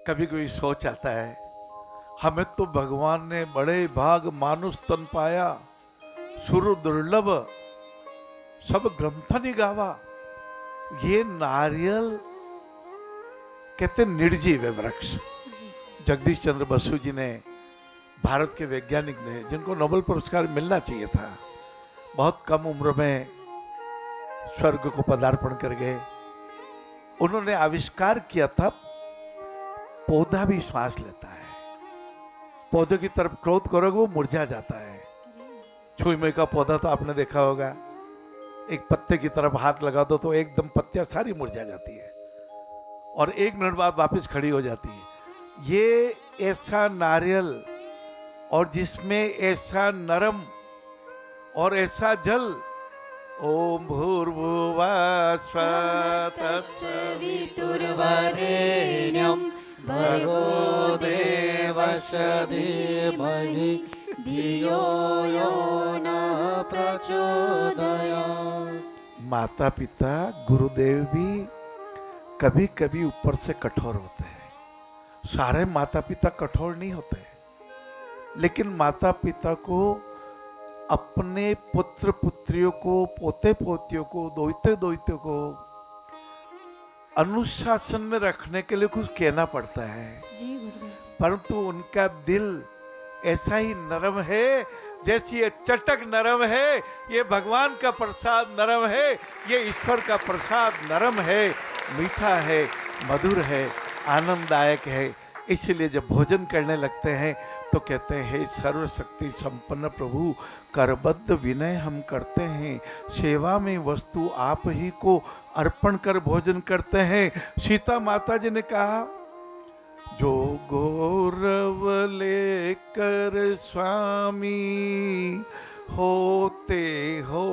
कभी कोई सोच आता है, हमें तो भगवान ने बड़े भाग मानुष तन पाया, सुर दुर्लभ सब ग्रंथनि गावा। ये नारियल कहते निर्जीव है वृक्ष। जगदीश चंद्र बसु जी ने, भारत के वैज्ञानिक ने, जिनको नोबेल पुरस्कार मिलना चाहिए था, बहुत कम उम्र में स्वर्ग को पदार्पण कर गए। उन्होंने आविष्कार किया था, पौधा भी श्वास लेता है। पौधे की तरफ क्रोध करोगे वो मुरझा जाता है। छुईमे का पौधा तो आपने देखा होगा, एक पत्ते की तरफ हाथ लगा दो तो एकदम पत्तियां सारी मुरझा जाती है और 1 मिनट बाद वापस खड़ी हो जाती है। ये ऐसा नारियल, और जिसमें ऐसा नरम और ऐसा जल। ओम भूर्भुवः स्वः तत्सवितुर्वरेण्यं भर्गो देवस्य धीमहि धियो यो न प्रचोदयात्। माता पिता गुरुदेव भी कभी कभी ऊपर से कठोर होते हैं। सारे माता पिता कठोर नहीं होते, लेकिन माता पिता को अपने पुत्र पुत्रियों को, पोते पोतियों को, दोहिते दोहिते को अनुशासन में रखने के लिए कुछ कहना पड़ता है, परंतु उनका दिल ऐसा ही नरम है जैसी ये चटक नरम है। ये भगवान का प्रसाद नरम है, ये ईश्वर का प्रसाद नरम है, मीठा है, मधुर है, आनंददायक है। इसलिए जब भोजन करने लगते हैं तो कहते हैं, हे सर्वशक्ति संपन्न प्रभु, करबद्ध विनय हम करते हैं, सेवा में वस्तु आप ही को अर्पण कर भोजन करते हैं। सीता माता जी ने कहा, जो गौरव लेकर स्वामी होते हो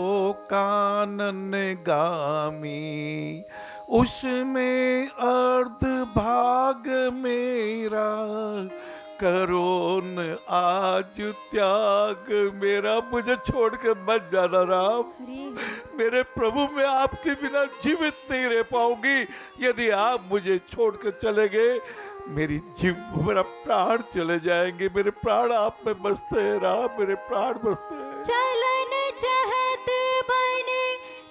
कानन गामी, उसमें अर्ध भाग मेरा, करो न आज त्याग मेरा। मुझे छोड़ के मत जाना राम, मेरे प्रभु, मैं आपके बिना जीवित नहीं रह पाऊंगी। यदि आप मुझे छोड़ कर चले गए, मेरी मेरा प्राण चले जाएंगे। मेरे प्राण आप में बसते हैं राम, मेरे प्राण बसते हैं। चलन चहत बन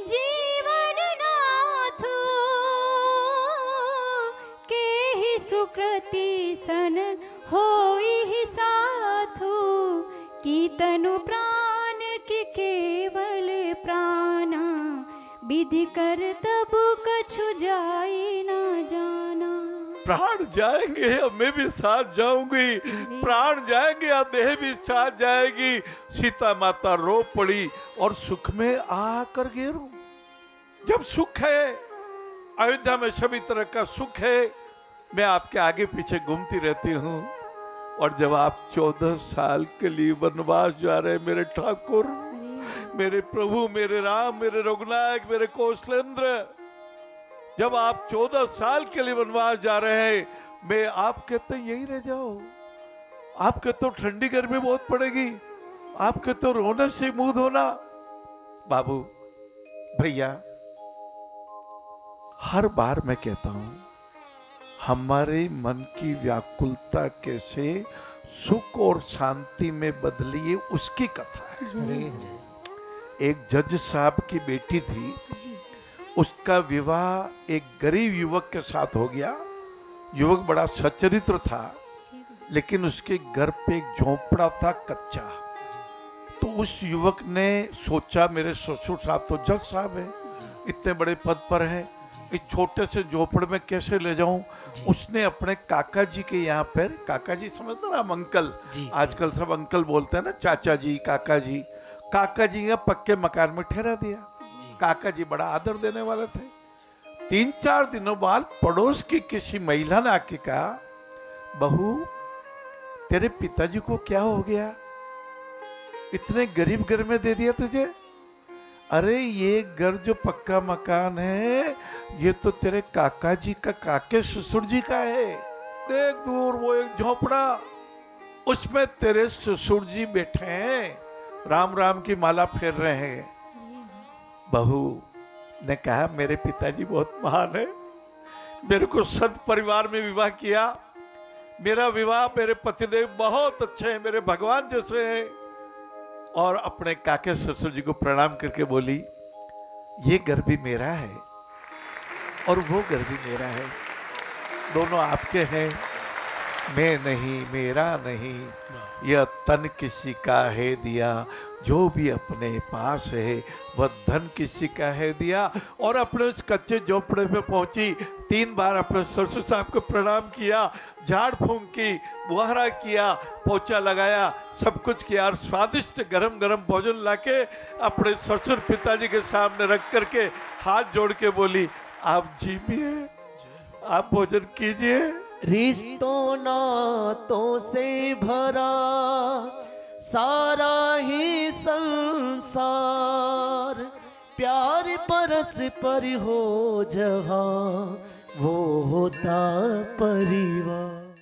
जीवन नाथो, के ही सुकृति सन होई ही साथो, की तनु प्राण की केवल प्राणा, विधि कर तब कछु जाई ना जाना। प्राण जाएंगे, मैं भी साथ जाऊंगी, प्राण जाएंगे, देह भी साथ जाएगी। सीता माता रो पड़ी और सुख में आकर गिरूं। जब सुख है, अयोध्या में सभी तरह का सुख है, मैं आपके आगे पीछे घूमती रहती हूँ। और जब आप 14 साल के लिए वनवास जा रहे मेरे ठाकुर, मेरे प्रभु, मेरे राम, मेरे रघुनायक, मेरे कौशलेंद्र, जब आप 14 साल के लिए वनवास जा रहे हैं, मैं आप कहते यही रह जाओ, आप कहते ठंडी गर्मी बहुत पड़ेगी, आप कहते रोने से मुंह धोना। बाबू भैया, हर बार मैं कहता हूं, हमारे मन की व्याकुलता कैसे सुख और शांति में बदली, उसकी कथा है। एक जज साहब की बेटी थी, उसका विवाह एक गरीब युवक के साथ हो गया। युवक बड़ा सच्चरित्र था, लेकिन उसके घर पे एक झोंपड़ा था कच्चा। तो उस युवक ने सोचा, मेरे ससुर साहब तो जज साहब है, इतने बड़े पद पर है, इस छोटे से झोपड़े में कैसे ले जाऊं। उसने अपने काका जी के यहाँ पर, काका जी समझते ना, हम अंकल, आजकल सब अंकल बोलते हैं ना, चाचा जी, काका जी, काका जी का पक्के मकान में ठहरा दिया। काका जी बड़ा आदर देने वाले थे। 3-4 दिनों बाद पड़ोस की किसी महिला ने आके कहा, बहू तेरे पिताजी को क्या हो गया, इतने गरीब घर में दे दिया तुझे। अरे ये घर जो पक्का मकान है, ये तो तेरे काका जी का, काके ससुर जी का है। देख दूर वो एक झोपड़ा, उसमें तेरे ससुर जी बैठे हैं, राम राम की माला फेर रहे हैं। बहू ने कहा, मेरे पिताजी बहुत महान है, मेरे को संत परिवार में विवाह किया, मेरा विवाह मेरे पतिदेव बहुत अच्छे हैं, मेरे भगवान जैसे हैं। और अपने काके ससुर जी को प्रणाम करके बोली, ये घर भी मेरा है और वो घर भी मेरा है, दोनों आपके हैं, मैं नहीं, मेरा नहीं, यह तन किसी का है दिया, जो भी अपने पास है वह धन किसी का है दिया। और अपने उस कच्चे झोपड़े में पहुंची, 3 बार अपने ससुर साहब को प्रणाम किया, झाड़ फूंक की, बुहारा किया, पोछा लगाया, सब कुछ किया और स्वादिष्ट गरम गरम भोजन लाके अपने ससुर पिताजी के सामने रख करके हाथ जोड़ के बोली, आप जीविए, आप भोजन कीजिए। रिश्तों नातों से भरा सारा ही संसार, प्यार परस्पर हो जहाँ वो होता परिवार।